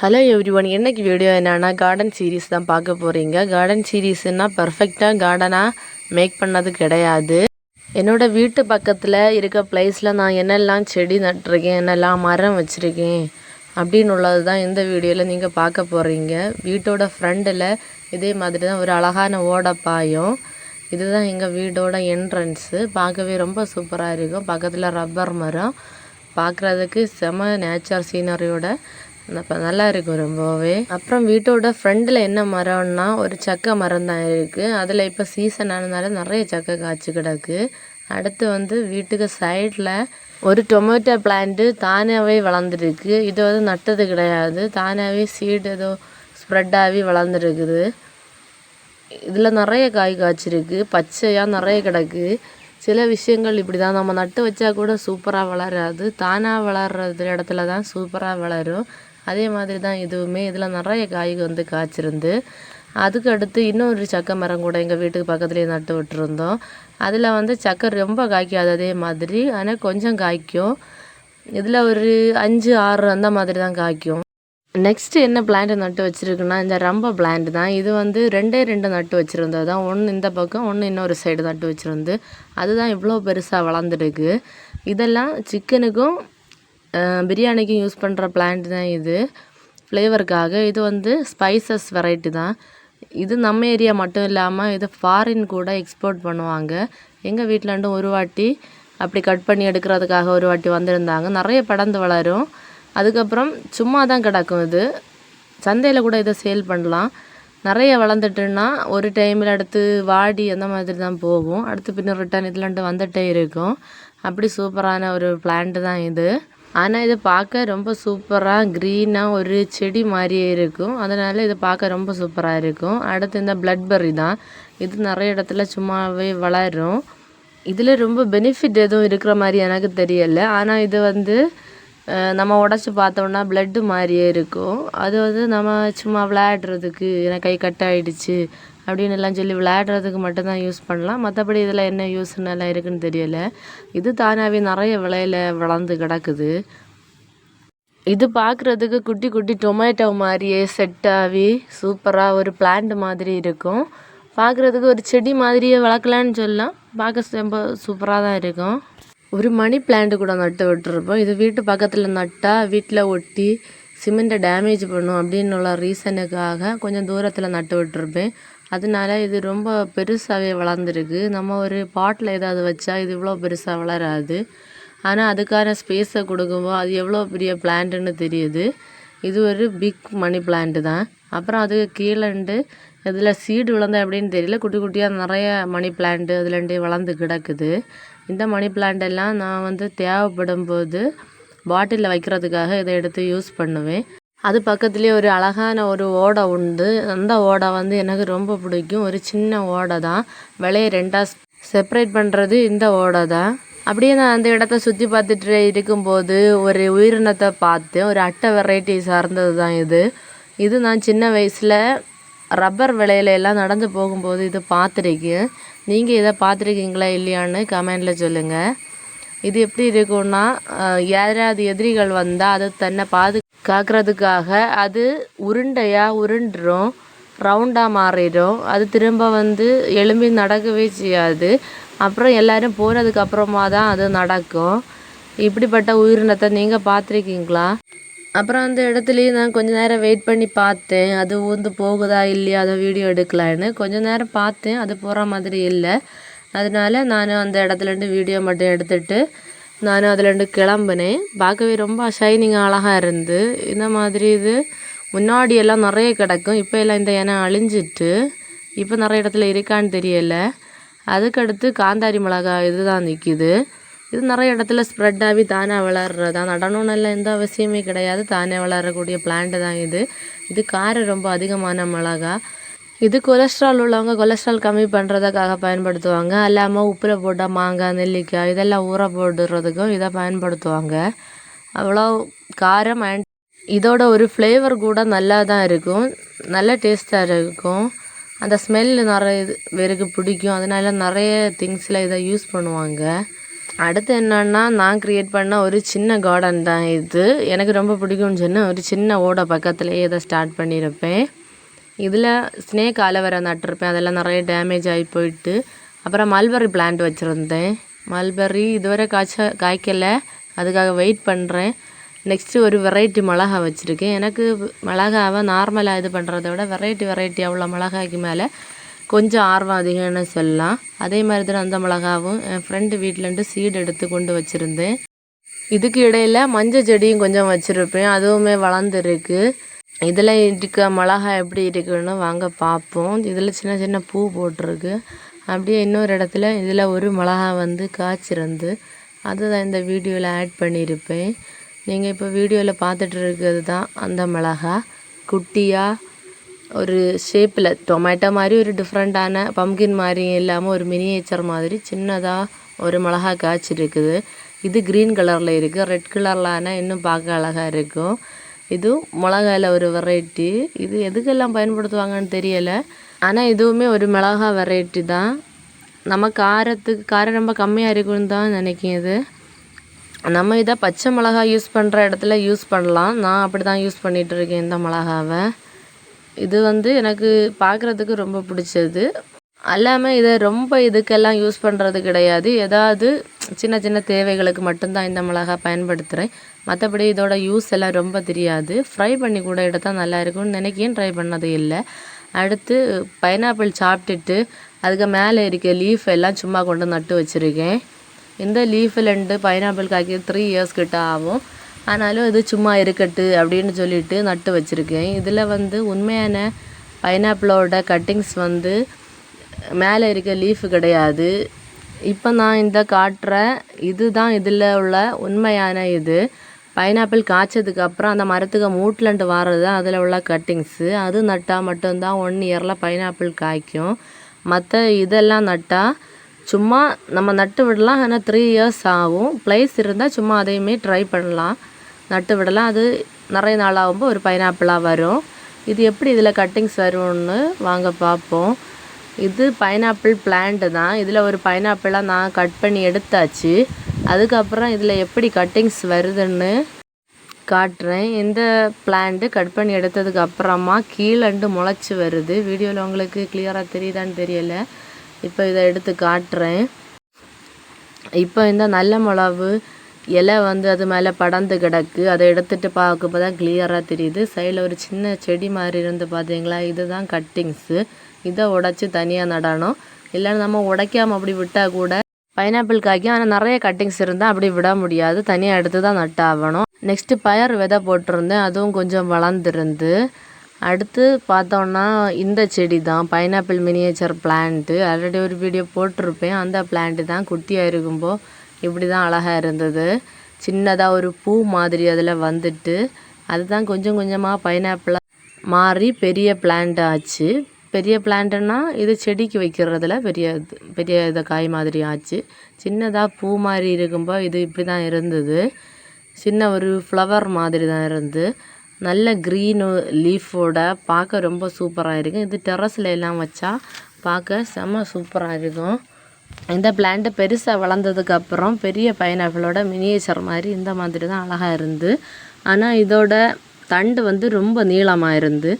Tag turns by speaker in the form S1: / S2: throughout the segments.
S1: Hello everyone, இன்னைக்கு video என்னன்னா garden series தான் பார்க்க போகிறீங்க. கார்டன் சீரீஸ்னா பர்ஃபெக்டாக கார்டனாக மேக் பண்ணது கிடையாது. என்னோட வீட்டு பக்கத்தில் இருக்க பிளேஸில் நான் என்னெல்லாம் செடி நட்டிருக்கேன், என்னெல்லாம் மரம் வச்சுருக்கேன் அப்படின்னு உள்ளது தான் இந்த வீடியோவில் நீங்கள் பார்க்க போகிறீங்க. வீட்டோட ஃப்ரண்டில் இதே மாதிரி தான் ஒரு அழகான ஓடை பாயும். இதுதான் எங்கள் வீடோட என்ட்ரன்ஸு. பார்க்கவே ரொம்ப சூப்பராக இருக்கும். பக்கத்தில் ரப்பர் மரம், பார்க்குறதுக்கு செம நேச்சர் சீனரியோட நல்லா இருக்கும் ரொம்பவே. அப்புறம் வீட்டோட ஃப்ரண்டில் என்ன மரம்னா ஒரு சக்கை மரம் தான் இருக்குது. அதில் இப்போ சீசன் ஆனதுனால நிறைய சக்கை காய்ச்சி கிடக்கு. அடுத்து வீட்டுக்கு சைடில் ஒரு டொமேட்டோ பிளான்ட்டு தானாகவே வளர்ந்துருக்கு. இது நட்டது கிடையாது, தானாகவே சீடு ஏதோ ஸ்ப்ரெட் ஆகி வளர்ந்துருக்குது. இதில் நிறைய காய் காய்ச்சிருக்கு, பச்சையாக நிறைய கிடக்கு. சில விஷயங்கள் இப்படி தான், நம்ம நட்டு வச்சா கூட சூப்பராக வளராது, தானாக வளர்கிற இடத்துல தான் சூப்பராக வளரும். அதே மாதிரி தான் இதுவுமே. இதில் நிறைய காய் காய்ச்சிருந்து. அதுக்கு அடுத்து இன்னொரு சக்கை மரம் கூட எங்கள் வீட்டுக்கு பக்கத்துலேயே நட்டு விட்டுருந்தோம். அதில் சக்கை ரொம்ப காய்க்காது அதே மாதிரி, ஆனால் கொஞ்சம் காய்க்கும். இதில் ஒரு 5-6 அந்த மாதிரி தான் காய்க்கும். நெக்ஸ்ட்டு என்ன பிளான்ட் நட்டு வச்சுருக்குன்னா இந்த ரம்ப பிளான்ட் தான். இது 2 நட்டு வச்சுருந்தது தான். ஒன்று இந்த பக்கம், ஒன்று இன்னொரு சைடு நட்டு வச்சுருந்து. அதுதான் இவ்வளோ பெருசாக வளர்ந்துருக்கு. இதெல்லாம் சிக்கனுக்கும் பிரியாணிக்கும் யூஸ் பண்ணுற பிளான்ட் தான் இது, ஃப்ளேவருக்காக. இது ஸ்பைசஸ் வெரைட்டி தான். இது நம்ம ஏரியா மட்டும் இல்லாமல் இது ஃபாரின் கூட எக்ஸ்போர்ட் பண்ணுவாங்க. எங்கள் வீட்டில் ஒரு வாட்டி அப்படி கட் பண்ணி எடுக்கிறதுக்காக ஒரு வாட்டி வந்திருந்தாங்க. நிறைய படர்ந்து வளரும். அதுக்கப்புறம் சும்மா தான் கிடக்கும். இது சந்தையில் கூட இதை சேல் பண்ணலாம். நிறைய வளர்ந்துட்டுன்னா ஒரு டைமில் அடுத்து வாடி அந்த மாதிரி தான் போகும். அடுத்து பின்ன ரிட்டர்ன் இதுலன்ட்டு வந்துகிட்டே இருக்கும். அப்படி சூப்பரான ஒரு பிளான்ட் தான் இது. ஆனால் இது பார்க்க ரொம்ப சூப்பராக க்ரீனாக ஒரு செடி மாதிரியே இருக்கும். அதனால் இது பார்க்க ரொம்ப சூப்பராக இருக்கும். அடுத்து இந்த பிளட்பெர்ரி தான். இது நிறைய இடத்துல சும்மாவே வளரும். இதில் ரொம்ப பெனிஃபிட் எதுவும் இருக்கிற மாதிரி எனக்கு தெரியலை. ஆனால் இது நம்ம உடச்சி பார்த்தோம்னா பிளட்டு மாதிரியே இருக்கும். அது நம்ம சும்மா விளையாடுறதுக்கு, எனக்கு கை கட் ஆகிடுச்சு அப்படின்னு எல்லாம் சொல்லி விளையாடுறதுக்கு மட்டும்தான் யூஸ் பண்ணலாம். மற்றபடி இதில் என்ன யூஸ்னெல்லாம் இருக்குதுன்னு தெரியலை. இது தானாகவே நிறைய விலையில் வளர்ந்து கிடக்குது. இது பார்க்குறதுக்கு குட்டி குட்டி டொமேட்டோ மாதிரியே செட் ஆகி சூப்பராக ஒரு பிளான்ட் மாதிரி இருக்கும். பார்க்குறதுக்கு ஒரு செடி மாதிரியே வளர்க்கலான்னு சொல்லலாம். பார்க்க ரொம்ப சூப்பராக தான் இருக்கும். ஒரு மணி பிளான்ட் கூட நட்டு விட்டுருப்போம். இது வீட்டு பக்கத்தில் நட்டால் வீட்டில் ஒட்டி சிமெண்ட்டை டேமேஜ் பண்ணும் அப்படின்னு உள்ள ரீசனுக்காக கொஞ்சம் தூரத்தில் நட்டு விட்டுருப்பேன். அதனால இது ரொம்ப பெருசாகவே வளர்ந்துருக்கு. நம்ம ஒரு பாட்டில் ஏதாவது வச்சா இது இவ்வளோ பெருசாக வளராது. ஆனால் அதுக்கான ஸ்பேஸை கொடுக்கும்போது அது எவ்வளோ பெரிய பிளான்ட்டுன்னு தெரியுது. இது ஒரு பிக் மணி பிளான்ட்டு தான். அப்புறம் அதுக்கு கீழேண்டு இதில் சீடு விழுந்தா எப்படின்னு தெரியல, குட்டி குட்டியாக நிறைய மணி பிளான்ட்டு அதுலேண்டே வளர்ந்து கிடக்குது. இந்த மணி பிளான்ட் எல்லாம் நான் தேவைப்படும் போது பாட்டிலில் வைக்கிறதுக்காக இதை எடுத்து யூஸ் பண்ணுவேன். அது பக்கத்துலேயே ஒரு அழகான ஒரு ஓடை உண்டு. அந்த ஓடை எனக்கு ரொம்ப பிடிக்கும். ஒரு சின்ன ஓடை தான், விலையை 2ஆக செப்பரேட் பண்ணுறது இந்த ஓடை தான். அப்படியே நான் அந்த இடத்த சுற்றி பார்த்துட்டு இருக்கும்போது ஒரு உயிரினத்தை பார்த்தேன். ஒரு அட்டை வெரைட்டி சார்ந்தது தான் இது நான் சின்ன வயசில் ரப்பர் விலையிலெல்லாம் நடந்து போகும்போது இது பார்த்துருக்கேன். நீங்கள் இதை பார்த்துருக்கீங்களா இல்லையான்னு கமெண்டில் சொல்லுங்கள். இது எப்படி இருக்குன்னா, யாராவது எதிரிகள் வந்தால் அது தன்னை காக்கிறதுக்காக அது உருண்டையாக உருண்டுரும், ரவுண்டாக மாறிடும். அது திரும்ப எழும்பி நடக்கவே செய்யாது. அப்புறம் எல்லோரும் போனதுக்கு அப்புறமா தான் அது நடக்கும். இப்படிப்பட்ட உயிரினத்தை நீங்கள் பார்த்துருக்கீங்களா? அப்புறம் அந்த இடத்துலையே நான் கொஞ்சம் நேரம் வெயிட் பண்ணி பார்த்தேன். அது போகுதா இல்லையா, அதை வீடியோ எடுக்கலான்னு கொஞ்சம் நேரம் பார்த்தேன். அது போகிற மாதிரி இல்லை. அதனால நான் அந்த இடத்துலேருந்து வீடியோ மட்டும் எடுத்துகிட்டு நானும் அதுலேருந்து கிளம்புனேன். பார்க்கவே ரொம்ப ஷைனிங்காக அழகாக இருந்து. இந்த மாதிரி இது முன்னாடியெல்லாம் நிறைய கிடக்கும். இப்போ எல்லாம் இந்த இனம் அழிஞ்சிட்டு இப்போ நிறைய இடத்துல இருக்கான்னு தெரியலை. அதுக்கடுத்து காந்தாரி மிளகாய் இது தான் நிற்கிது. இது நிறைய இடத்துல ஸ்ப்ரெட் ஆகி தானாக வளர்றது தான். நடணும்னு எல்லாம் எந்த அவசியமே கிடையாது, தானே வளரக்கூடிய பிளான்ட்டு தான் இது காரம் ரொம்ப அதிகமான மிளகா. இது கொலஸ்ட்ரால் உள்ளவங்க கொலஸ்ட்ரால் கம்மி பண்ணுறதுக்காக பயன்படுத்துவாங்க. அல்லாமல் உப்பில் போட்ட மாங்காய், நெல்லிக்காய் இதெல்லாம் ஊற போடுறதுக்கும் இதை பயன்படுத்துவாங்க. அவ்வளோ காரம் அண்ட் இதோட ஒரு ஃப்ளேவர் கூட நல்லா தான் இருக்கும், நல்ல டேஸ்ட்டாக இருக்கும். அந்த ஸ்மெல் நிறைய பேருக்கு பிடிக்கும். அதனால நிறைய திங்ஸில் இதை யூஸ் பண்ணுவாங்க. அடுத்து என்னன்னா நான் கிரியேட் பண்ண ஒரு சின்ன கார்டன் தான் இது. எனக்கு ரொம்ப பிடிக்கும்னு சொன்னால் ஒரு சின்ன ஓடை பக்கத்துலேயே இதை ஸ்டார்ட் பண்ணியிருப்பேன். இதில் ஸ்னேக் ஆலோவேரா நட்டிருப்பேன், அதெல்லாம் நிறைய டேமேஜ் ஆகி போயிட்டு. அப்புறம் மல்பெரி பிளான்ட் வச்சுருந்தேன். மல்பெரி இதுவரை காய்க்கலை, அதுக்காக வெயிட் பண்ணுறேன். நெக்ஸ்ட்டு ஒரு வெரைட்டி மிளகா வச்சுருக்கேன். எனக்கு மிளகாவை நார்மலாக இது பண்ணுறத விட வெரைட்டி அவ்வளோ மிளகாய்க்கு மேலே கொஞ்சம் ஆர்வம் அதிகம்னு சொல்லலாம். அதே மாதிரி தான் அந்த மிளகாவும் என் ஃப்ரெண்டு வீட்டிலேருந்து சீடு எடுத்து கொண்டு வச்சுருந்தேன். இதுக்கு இடையில் மஞ்சள் செடியும் கொஞ்சம் வச்சுருப்பேன், அதுவுமே வளர்ந்துருக்கு. இதில் இருக்க மிளகா எப்படி இருக்குன்னு வாங்க பார்ப்போம். இதில் சின்ன சின்ன பூ போட்டிருக்கு. அப்படியே இன்னொரு இடத்துல இதில் ஒரு மிளகா வந்து காய்ச்சிருந்து அதுதான் இந்த வீடியோவில் ஆட் பண்ணியிருப்பேன். நீங்கள் இப்போ வீடியோவில் பார்த்துட்டு இருக்கிறது தான் அந்த மிளகா. குட்டியாக ஒரு ஷேப்பில் டொமேட்டோ மாதிரி ஒரு டிஃப்ரெண்ட்டான பம்கின் மாதிரி இல்லாமல் ஒரு மினியேச்சர் மாதிரி சின்னதாக ஒரு மிளகா காய்ச்சிருக்குது. இது க்ரீன் கலரில் இருக்குது. ரெட் கலரில் இன்னும் பார்க்க அழகாக இருக்கும். இது மிளகாயில் ஒரு வெரைட்டி. இது எதுக்கெல்லாம் பயன்படுத்துவாங்கன்னு தெரியலை, ஆனால் இதுவுமே ஒரு மிளகா வெரைட்டி தான். நம்ம காரம் ரொம்ப கம்மியாக இருக்குன்னு தான் நினைக்கிது. நம்ம இதை பச்சை மிளகா யூஸ் பண்ணுற இடத்துல யூஸ் பண்ணலாம். நான் அப்படி தான் யூஸ் பண்ணிகிட்டு இருக்கேன் இந்த மிளகாவை. இது வந்து எனக்கு பார்க்குறதுக்கு ரொம்ப பிடிச்சது. அல்லாமல் இதை ரொம்ப இதுக்கெல்லாம் யூஸ் பண்ணுறது கிடையாது. ஏதாவது சின்ன சின்ன தேவைகளுக்கு மட்டும்தான் இந்த மிளகா பயன்படுத்துகிறேன். மற்றபடி இதோட யூஸ் எல்லாம் ரொம்ப தெரியாது. ஃப்ரை பண்ணி கூட எடுத்தால் நல்லா இருக்கும்னு நினைக்கிறேன், ட்ரை பண்ணது இல்லை. அடுத்து பைனாப்பிள் சாப்பிட்டுட்டு அதுக்கு மேலே இருக்க லீஃப் எல்லாம் சும்மா கொண்டு நட்டு வச்சுருக்கேன். இந்த லீஃபில் பைனாப்பிள் காய்க்கு 3 இயர்ஸ் கிட்ட ஆகும். ஆனாலும் இது சும்மா இருக்கட்டு அப்படின்னு சொல்லிட்டு நட்டு வச்சுருக்கேன். இதில் வந்து உண்மையான பைனாப்பிளோட கட்டிங்ஸ் வந்து மேலே இருக்க லீஃப் கிடையாது. இப்போ நான் இந்த காட்டுற இது தான் இதில் உள்ள உண்மையான இது. பைனாப்பிள் காய்ச்சதுக்கப்புறம் அந்த மரத்துக்கு மூட்டிலண்டு வாரது தான் அதில் உள்ள கட்டிங்ஸு. அது நட்டால் மட்டும்தான் 1 இயரில் பைனாப்பிள் காய்க்கும். மற்ற இதெல்லாம் நட்டால் சும்மா நம்ம நட்டு விடலாம், ஆனால் 3 இயர்ஸ் ஆகும். ப்ளேஸ் இருந்தால் சும்மா அதையுமே ட்ரை பண்ணலாம், நட்டு விடலாம். அது நிறைய நாள் ஆகும்போது ஒரு பைனாப்பிளாக வரும். இது எப்படி இதில் கட்டிங்ஸ் வரும்னு வாங்க பார்ப்போம். இது பைனாப்பிள் பிளான்ட்டு தான். இதில் ஒரு பைனாப்பிளாக நான் கட் பண்ணி எடுத்தாச்சு. அதுக்கப்புறம் இதில் எப்படி கட்டிங்ஸ் வருதுன்னு காட்டுறேன். இந்த பிளான்ட்டு கட் பண்ணி எடுத்ததுக்கு அப்புறமா கீழண்டு முளைச்சி வருது. வீடியோவில் உங்களுக்கு கிளியராக தெரியுதான்னு தெரியலை. இப்போ இதை எடுத்து காட்டுறேன். இப்போ இந்த நல்ல மிளகு இலை வந்து அது மேலே படர்ந்து கிடக்கு. அதை எடுத்துகிட்டு பார்க்கும்போ தான் கிளியராக தெரியுது. சைடில் ஒரு சின்ன செடி மாதிரி இருந்து பார்த்தீங்களா, இதுதான் கட்டிங்ஸு. இதை உடைச்சி தனியாக நடணும். இல்லைன்னா நம்ம உடைக்காமல் அப்படி விட்டால் கூட பைனாப்பிள் காய்க்கும். ஆனால் நிறைய கட்டிங்ஸ் இருந்தால் அப்படி விட முடியாது, தனியாக எடுத்து தான் நட்டாகணும். நெக்ஸ்ட்டு பயறு விதை போட்டிருந்தேன், அதுவும் கொஞ்சம் வளர்ந்துருந்து. அடுத்து பார்த்தோன்னா இந்த செடி தான் பைனாப்பிள் மினியேச்சர் பிளான்ட்டு. ஆல்ரெடி ஒரு வீடியோ போட்டிருப்பேன். அந்த பிளான்ட்டு தான் குட்டியாக இருக்கும்போது இப்படி தான் அழகாக இருந்தது. சின்னதாக ஒரு பூ மாதிரி அதில் வந்துட்டு அதுதான் கொஞ்சம் கொஞ்சமாக பைனாப்பிளாக மாறி பெரிய பிளான்ட் ஆச்சு. பெரிய பிளான்ட்டுன்னா இது செடிக்கு வைக்கிறதுல பெரிய இதை காய் மாதிரி ஆச்சு. சின்னதாக பூ மாதிரி இருக்கும்போது இது இப்படி தான் இருந்தது. சின்ன ஒரு ஃப்ளவர் மாதிரி தான் இருந்து நல்ல க்ரீனு லீஃபோட பார்க்க ரொம்ப சூப்பராக இருக்கும். இது டெரஸில் எல்லாம் வச்சா பார்க்க செம்ம சூப்பராக இருக்கும். இந்த பிளான்ட்டு பெருசாக வளர்ந்ததுக்கப்புறம் பெரிய பைனாப்பிளோட மினியேச்சர் மாதிரி இந்த மாதிரி தான் அழகாக இருந்து. ஆனால் இதோட தண்டு வந்து ரொம்ப நீளமாக இருந்து.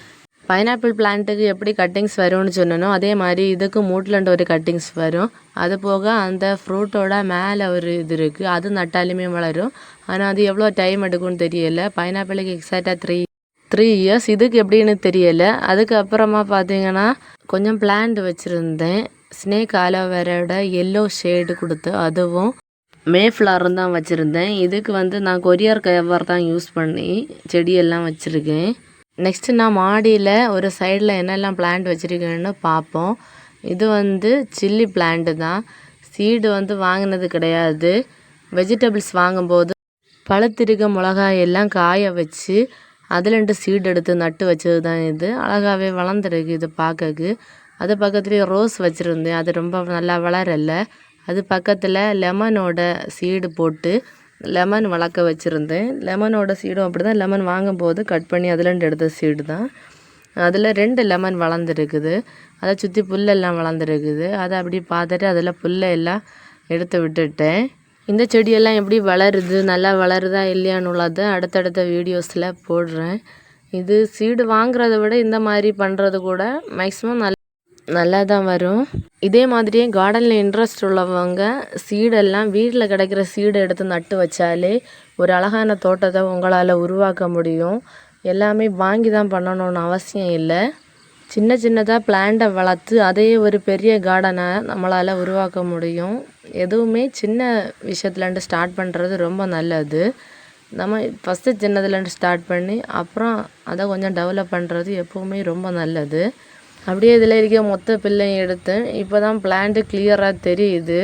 S1: பைனாப்பிள் பிளான்ட்டுக்கு எப்படி கட்டிங்ஸ் வரும்னு சொன்னனோ அதே மாதிரி இதுக்கு மூட்டிலண்டு ஒரு கட்டிங்ஸ் வரும். அது போக அந்த ஃப்ரூட்டோட மேலே ஒரு இது இருக்குது, அது நட்டாலுமே வளரும். ஆனால் அது எவ்வளோ டைம் எடுக்கும்னு தெரியலை. பைனாப்பிளுக்கு எக்ஸாக்டாக த்ரீ இயர்ஸ், இதுக்கு எப்படின்னு தெரியலை. அதுக்கப்புறமா பார்த்தீங்கன்னா கொஞ்சம் பிளான்ட் வச்சுருந்தேன். ஸ்னேக் ஆலோவேரோட எல்லோ ஷேடு கொடுத்து அதுவும் மேஃப்ளவரும் தான் வச்சுருந்தேன். இதுக்கு வந்து நான் கொரியர் கவர் தான் யூஸ் பண்ணி செடியெல்லாம் வச்சுருக்கேன். நெக்ஸ்ட்டு நான் மாடியில் ஒரு சைடில் என்னெல்லாம் பிளான்ட் வச்சுருக்கேன்னு பார்ப்போம். இது வந்து சில்லி பிளான்ட்டு தான். சீடு வந்து வாங்கினது கிடையாது. வெஜிடபிள்ஸ் வாங்கும்போது பழுத்திருக்க மிளகாயெல்லாம் காய வச்சு அதுலேருந்து சீடு எடுத்து நட்டு வச்சது தான் இது. அழகாகவே வளர்ந்துருக்கு இது பார்க்கக்கு. அது பக்கத்துலேயே ரோஸ் வச்சுருந்தேன், அது ரொம்ப நல்லா வளரலை. அது பக்கத்தில் லெமனோட சீடு போட்டு லெமன் வளர்க்க வச்சுருந்தேன். லெமனோட சீடும் அப்படி தான். லெமன் வாங்கும்போது கட் பண்ணி அதுலேருந்து எடுத்த சீடு தான். அதில் 2 லெமன் வளர்ந்துருக்குது. அதை சுற்றி புல்லெல்லாம் வளர்ந்துருக்குது. அதை அப்படி பார்த்துட்டு அதில் புல்லெல்லாம் எடுத்து விட்டுட்டேன். இந்த செடியெல்லாம் எப்படி வளருது, நல்லா வளருதா இல்லையான்னு உள்ளதை அடுத்தடுத்த வீடியோஸில் போடுறேன். இது சீடு வாங்குறத விட இந்த மாதிரி பண்ணுறது கூட மேக்ஸிமம் நல்லா தான் வரும். இதே மாதிரியே கார்டனில் இன்ட்ரெஸ்ட் உள்ளவங்க சீடெல்லாம் வீட்டில் கிடைக்கிற சீடை எடுத்து நட்டு வச்சாலே ஒரு அழகான தோட்டத்தை உங்களால் உருவாக்க முடியும். எல்லாமே வாங்கி தான் பண்ணணும்னு அவசியம் இல்லை. சின்ன சின்னதாக பிளான்ட்டை வளர்த்து அதையே ஒரு பெரிய கார்டனை நம்மளால் உருவாக்க முடியும். எதுவுமே சின்ன விஷயத்துலேருந்து ஸ்டார்ட் பண்ணுறது ரொம்ப நல்லது. நம்ம ஃபஸ்ட்டு சின்னதுலேருந்து ஸ்டார்ட் பண்ணி அப்புறம் அதை கொஞ்சம் டெவலப் பண்ணுறது எப்போவுமே ரொம்ப நல்லது. அப்படியே இதில் இருக்க மொத்த பில்லையும் எடுத்து இப்போ தான் பிளான்ட்டு கிளியராக தெரியுது.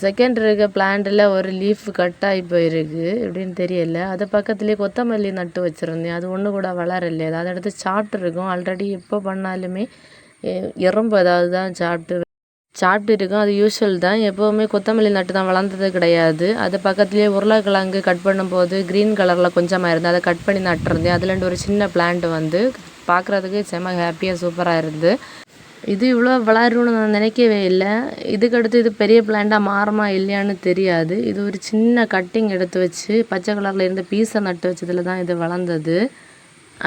S1: செகண்ட் இருக்க பிளான்ட்டில் ஒரு லீஃப் கட்டாகி போயிருக்கு, எப்படின்னு தெரியல. அது பக்கத்துலேயே கொத்தமல்லி நட்டு வச்சுருந்தேன், அது ஒன்று கூட வளரலையே. அதை எடுத்து சாப்பிட்டுருக்கோம். ஆல்ரெடி எப்போ பண்ணாலுமே எறும்பு ஏதாவது தான் சாப்பிட்டு இருக்கும். அது யூஸ்வல் தான். எப்போவுமே கொத்தமல்லி நட்டு தான் வளர்ந்தது கிடையாது. அது பக்கத்துலேயே உருளைக்கிழங்கு கட் பண்ணும்போது க்ரீன் கலரில் கொஞ்சமாக இருந்தது, அதை கட் பண்ணி நட்டுருந்தேன். அதுலேருந்து ஒரு சின்ன பிளான்ட் வந்து பார்க்குறதுக்கு செம்ம ஹாப்பியாக சூப்பராக இருந்து. இது இவ்வளோ வளரும்னு நான் நினைக்கவே இல்லை. இதுக்கடுத்து இது பெரிய பிளான்ட்டாக மாறுமா இல்லையான்னு தெரியாது. இது ஒரு சின்ன கட்டிங் எடுத்து வச்சு பச்சை கலரில் இருந்த பீஸை நட்டு வச்சதில் தான் இது வளர்ந்தது.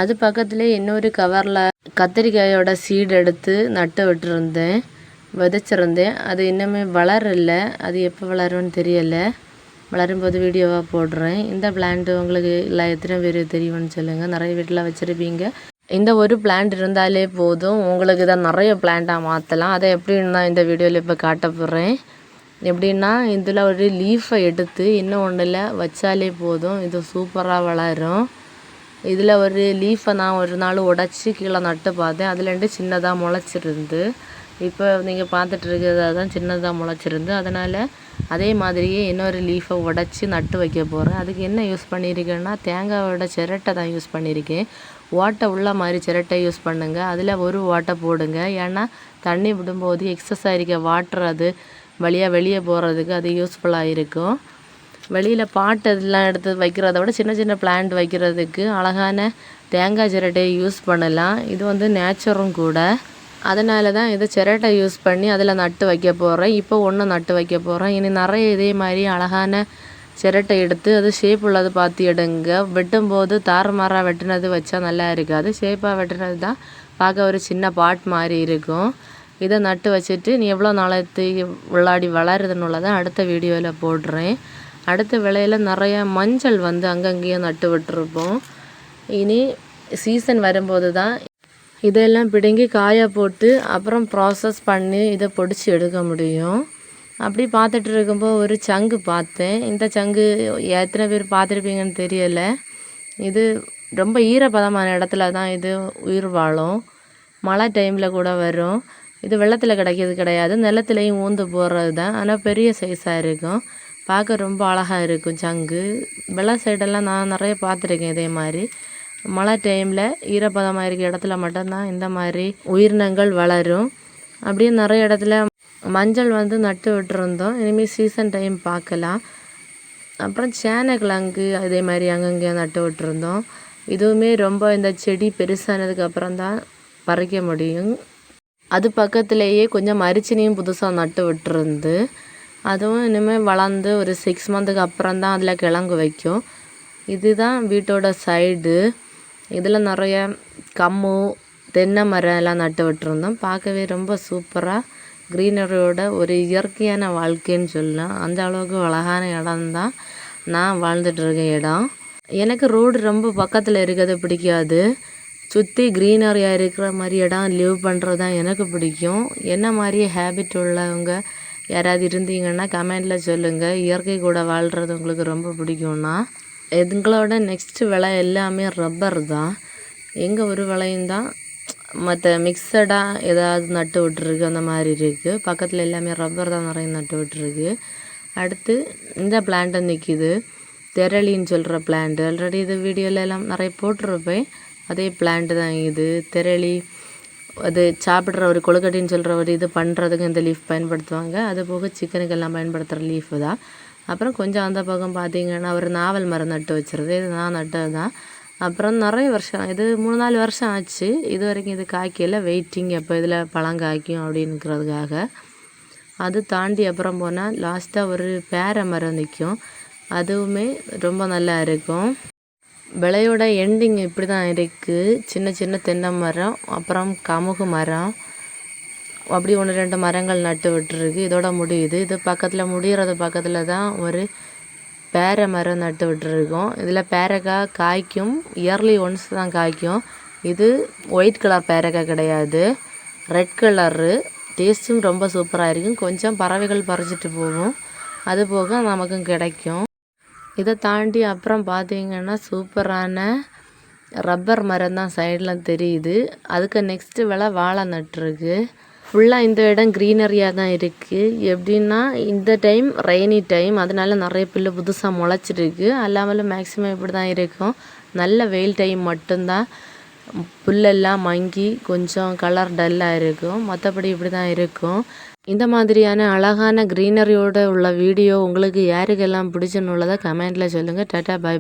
S1: அது பக்கத்துலேயே இன்னொரு கவரில் கத்திரிக்காயோட சீடு எடுத்து நட்டு விதைச்சிருந்தேன். அது இன்னுமே வளரலை. அது எப்போ வளரும்னு தெரியலை. வளரும்போது வீடியோவாக போடுறேன். இந்த பிளான்ட்டு உங்களுக்கு இல்லை எத்தனை பேர் தெரியும்னு சொல்லுங்கள். நிறைய வீட்டில் வச்சுருப்பீங்க. இந்த ஒரு பிளான்ட் இருந்தாலே போதும், உங்களுக்கு இதை நிறைய பிளான்ட்டாக மாற்றலாம். அதை எப்படின்னு தான் இந்த வீடியோவில் இப்போ காட்ட போகிறேன். எப்படின்னா இதில் ஒரு லீஃபை எடுத்து இன்னும் ஒன்றில் வச்சாலே போதும், இது சூப்பராக வளரும். இதில் ஒரு லீஃபை நான் ஒரு நாள் உடச்சி கீழே நட்டு பார்த்தேன். அதுலேருந்து சின்னதாக முளைச்சிருந்து. இப்போ நீங்கள் பார்த்துட்டு இருக்கிறதா தான் சின்னதாக முளைச்சிருந்து. அதனால் அதே மாதிரியே இன்னொரு லீஃபை உடச்சி நட்டு வைக்க போகிறேன். அதுக்கு என்ன யூஸ் பண்ணியிருக்கேன்னா தேங்காயோட சிரட்டை தான் யூஸ் பண்ணியிருக்கேன். ஓட்டை உள்ள மாதிரி சிரட்டை யூஸ் பண்ணுங்கள். அதில் ஒரு ஓட்டை போடுங்க. ஏன்னா தண்ணி விடும்போது எக்ஸஸாக இருக்க வாட்டர் அது வழியாக வெளியே போகிறதுக்கு அது யூஸ்ஃபுல்லாக இருக்கும். வெளியில் பாட்டு இதெல்லாம் எடுத்து வைக்கிறத விட சின்ன சின்ன பிளான்ட் வைக்கிறதுக்கு அழகான தேங்காய் சிரட்டையை யூஸ் பண்ணலாம். இது வந்து நேச்சரும் கூட. அதனால தான் இதை சிரட்டை யூஸ் பண்ணி அதில் நட்டு வைக்க போகிறேன். இப்போ ஒன்று நட்டு வைக்க போகிறேன். இனி நிறைய இதே மாதிரி அழகான சிரட்டை எடுத்து அது ஷேப் உள்ளது பார்த்து எடுங்க. வெட்டும்போது தாறுமாறாக வெட்டினது வச்சா நல்லா இருக்காது. ஷேப்பாக வெட்டினது தான் பார்க்க ஒரு சின்ன பாட் மாதிரி இருக்கும். இதை நட்டு வச்சுட்டு நீ எவ்வளோ நாளைக்கு உள்ளாடி வளருதுன்னு உள்ளதான் அடுத்த வீடியோவில் போடுறேன். அடுத்த விளையில் நிறைய மஞ்சள் வந்து அங்கங்கேயும் நட்டு விட்டுருப்போம். இனி சீசன் வரும்போது தான் இதெல்லாம் பிடுங்கி காய போட்டு அப்புறம் ப்ராசஸ் பண்ணி இதை பொடிச்சு எடுக்க முடியும். அப்படி பார்த்துட்டு இருக்கும்போது ஒரு சங்கு பார்த்தேன். இந்த சங்கு எத்தனை பேர் பார்த்துருப்பீங்கன்னு தெரியலை. இது ரொம்ப ஈரப்பதமான இடத்துல தான் இது உயிர் வாழும். மழை டைமில் கூட வரும். இது வெள்ளத்தில் கிடைக்கிறது கிடையாது, நிலத்துலையும் ஊந்து போடுறது தான். ஆனால் பெரிய சைஸாக இருக்கும், பார்க்க ரொம்ப அழகாக இருக்கும் சங்கு. வெள்ளை சைடெல்லாம் நான் நிறைய பார்த்துருக்கேன். இதே மாதிரி மழை டைமில் ஈரப்பதமாக இருக்க இடத்துல மட்டும்தான் இந்த மாதிரி உயிரினங்கள் வளரும். அப்படியே நிறைய இடத்துல மஞ்சள் வந்து நட்டு விட்டுருந்தோம். இனிமேல் சீசன் டைம் பார்க்கலாம். அப்புறம் சேனைக்கிழங்கு அதே மாதிரி அங்கங்கே நட்டு விட்டுருந்தோம். இதுவுமே ரொம்ப இந்த செடி பெருசானதுக்கப்புறம் தான் பறிக்க முடியும். அது பக்கத்துலேயே கொஞ்சம் மரிச்சினியும் புதுசாக நட்டு விட்டுருந்து. அதுவும் இனிமேல் வளர்ந்து ஒரு 6 மந்த்துக்கு அப்புறம் தான் அதில் கிழங்கு வைக்கும். இதுதான் வீட்டோட சைடு. இதில் நிறைய கம்மு தென்னை மரம் எல்லாம் நட்டு விட்டுருந்தோம். பார்க்கவே ரொம்ப சூப்பராக க்ரீனரியோட ஒரு இயற்கையான வாழ்க்கைன்னு சொல்லலாம். அந்த அளவுக்கு அழகான இடம்தான் நான் வாழ்ந்துட்டுருக்க இடம். எனக்கு ரோடு ரொம்ப பக்கத்தில் இருக்கிறது பிடிக்காது. சுற்றி க்ரீனரியாக இருக்கிற மாதிரி இடம் லிவ் பண்ணுறது தான் எனக்கு பிடிக்கும். என்ன மாதிரி ஹேபிட் உள்ளவங்க யாராவது இருந்தீங்கன்னா கமெண்டில் சொல்லுங்கள். இயற்கை கூட வாழ்கிறது உங்களுக்கு ரொம்ப பிடிக்கும்னா. எங்களோட நெக்ஸ்ட்டு விலை எல்லாமே ரப்பர் தான். எங்கள் ஒரு விலையும் தான் மற்ற மிக்சடாக ஏதாவது நட்டு விட்டுருக்கு அந்த மாதிரி இருக்குது. பக்கத்தில் எல்லாமே ரப்பர் தான் நிறைய நட்டு விட்டுருக்கு. அடுத்து இந்த பிளான்ட்டை நிற்கிது, தெரளின்னு சொல்கிற பிளான்ட்டு. ஆல்ரெடி இது வீடியோவில் எல்லாம் நிறைய போட்டிருப்பேன். அதே பிளான்ட்டு தான் இது தெரளி. அது சாப்பிட்ற ஒரு கொழுக்கட்டின்னு சொல்கிற ஒரு இது பண்ணுறதுக்கு இந்த லீஃப் பயன்படுத்துவாங்க. அது போக சிக்கனுக்கெல்லாம் பயன்படுத்துகிற லீஃபு தான். அப்புறம் கொஞ்சம் அந்த பக்கம் பார்த்திங்கன்னா ஒரு நாவல் மரம் நட்டு வச்சுருது. இது நான் நட்டது தான். அப்புறம் நிறைய வருஷம், இது 3-4 வருஷம் ஆச்சு. இது வரைக்கும் இது காய்க்கல. வெயிட்டிங் எப்போ இதில் பழம் காய்க்கும் அப்படின்னுக்கிறதுக்காக. அது தாண்டி அப்புறம் போனால் லாஸ்ட்டாக ஒரு பேரை மரம் நிற்கும். அதுவுமே ரொம்ப நல்லா இருக்கும். விலையோட எண்டிங் இப்படி தான் இருக்குது. சின்ன சின்ன தென்னை மரம், அப்புறம் கமுகு மரம், அப்படி 1-2 மரங்கள் நட்டு விட்டுருக்கு. இதோட முடியுது. இது பக்கத்தில் முடிகிறது பக்கத்தில் தான் ஒரு பேரை மரம் நட்டு விட்டுருக்கோம். இதில் பேரைக்காய் காய்க்கும். இயர்லி ஒன்ஸ் தான் காய்க்கும். இது ஒயிட் கலர் பேரைக்காய் கிடையாது, ரெட் கலரு. டேஸ்ட்டும் ரொம்ப சூப்பராக இருக்கும். கொஞ்சம் பறவைகள் பறிச்சிட்டு போகும், அது போக நமக்கும் கிடைக்கும். இதை தாண்டி அப்புறம் பார்த்தீங்கன்னா சூப்பரான ரப்பர் மரம் தான் சைடில் தெரியுது. அதுக்கு நெக்ஸ்ட்டு வாழை நட்டுருக்கு. ஃபுல்லாக இந்த இடம் க்ரீனரியாக தான் இருக்குது. எப்படின்னா இந்த டைம் ரெய்னி டைம், அதனால நிறைய புல்லு புதுசாக முளைச்சிருக்கு. அல்லாமல் மேக்ஸிமம் இப்படி தான் இருக்கும். நல்ல வெயில் டைம் மட்டும்தான் புல்லெல்லாம் மங்கி கொஞ்சம் கலர் டல்லாக இருக்கும். மற்றபடி இப்படி தான் இருக்கும். இந்த மாதிரியான அழகான க்ரீனரியோடு உள்ள வீடியோ உங்களுக்கு யாருக்கெல்லாம் பிடிச்சுன்னு உள்ளதை கமெண்ட்டில் சொல்லுங்கள். Tata, bye by.